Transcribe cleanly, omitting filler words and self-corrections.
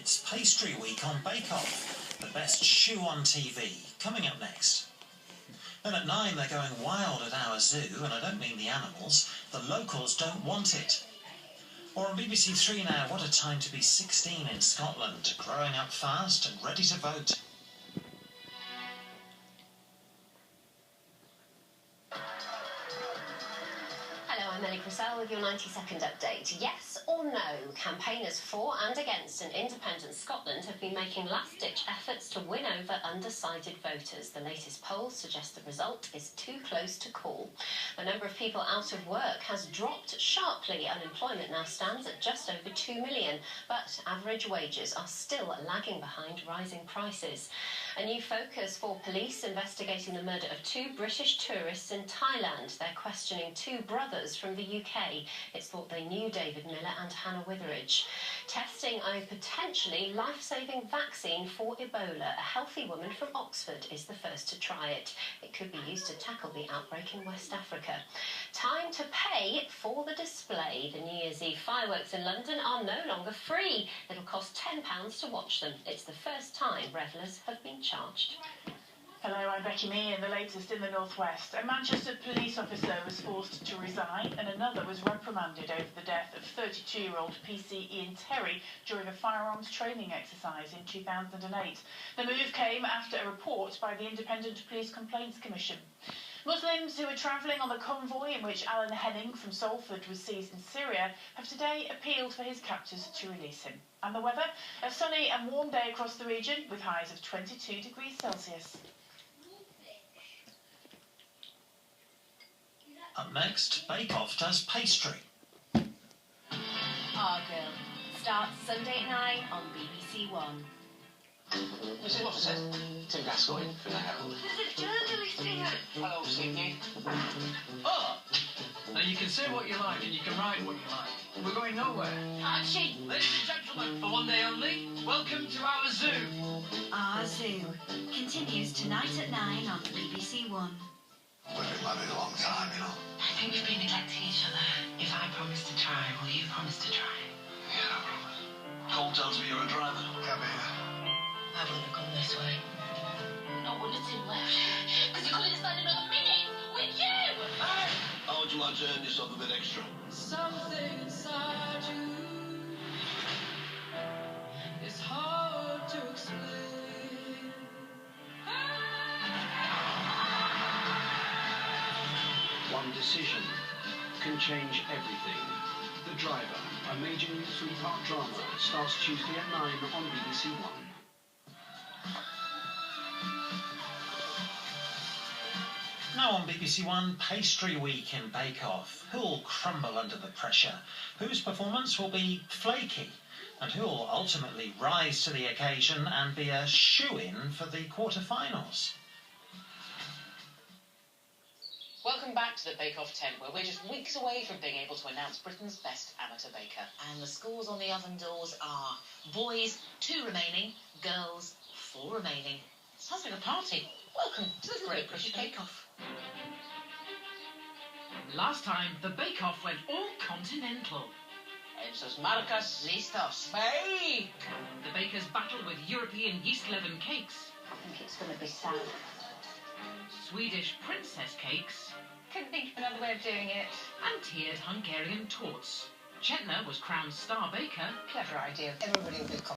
It's Pastry Week on Bake Off, the best shoe on TV, coming up next. Then at 9 they're going wild at our zoo, and I don't mean the animals, the locals don't want it. Or on BBC Three now, what a time to be 16 in Scotland, growing up fast and ready to vote. Hello, I'm Ellie Cressell with your 90-second update. Yes or no, campaigners for and against an independent Scotland have been making last-ditch efforts to win over undecided voters. The latest polls suggest the result is too close to call. The number of people out of work has dropped sharply. Unemployment now stands at just over 2 million, but average wages are still lagging behind rising prices. A new focus for police investigating the murder of 2 British tourists in Thailand. They're questioning 2 brothers from the UK. It's thought they knew David Miller and Hannah Witheridge. Testing a potentially life-saving vaccine for Ebola. A healthy woman from Oxford is the first to try it. It could be used to tackle the outbreak in West Africa. Time to pay for the display. The New Year's Eve fireworks in London are no longer free. It'll cost £10 to watch them. It's the first time revellers have been charged. Hello, I'm Becky Mee, and the latest in the North West. A Manchester police officer was forced to resign and another was reprimanded over the death of 32-year-old PC Ian Terry during a firearms training exercise in 2008. The move came after a report by the Independent Police Complaints Commission. Muslims who were travelling on the convoy in which Alan Henning from Salford was seized in Syria have today appealed for his captors to release him. And the weather? A sunny and warm day across the region with highs of 22 degrees Celsius. Up next, Bake Off does pastry. Our Girl starts Sunday at 9 on BBC One. This is what it says. Tim Gascoigne from the Herald. There's a journalist here. Hello, Sydney. Oh! Now you can say what you like and you can write what you like. We're going nowhere. Archie. Ladies and gentlemen, for one day only, welcome to our zoo. Our Zoo continues tonight at 9 on BBC One. We've been married a long time, you know. I think we've been neglecting each other. If I promise to try, will you promise to try? Yeah, I promise. Cole tells me you're a driver. Come here. I wouldn't have come this way. No wonder Tim left. Because he couldn't stand another minute with you! Hey! How would you like to earn yourself a bit extra? Something inside you is hard to explain. One decision can change everything. The Driver, a major new 3-part drama, starts Tuesday at 9 on BBC One. Now on BBC One, Pastry Week in Bake Off. Who'll crumble under the pressure? Whose performance will be flaky? And who'll ultimately rise to the occasion and be a shoo-in for the quarter-finals? Welcome back to the Bake Off tent, where we're just weeks away from being able to announce Britain's best amateur baker. And the scores on the oven doors are boys 2 remaining, girls 4 remaining. Sounds like a party. Welcome to the Great British Bake Off. Last time, the Bake Off went all continental. Esos marcas listos. Bake! The bakers battled with European yeast leaven cakes, I think it's going to be sad. Swedish princess cakes, Couldn't think of another way of doing it. and tiered Hungarian torts. Chetna was crowned star baker. Clever idea. Everybody will be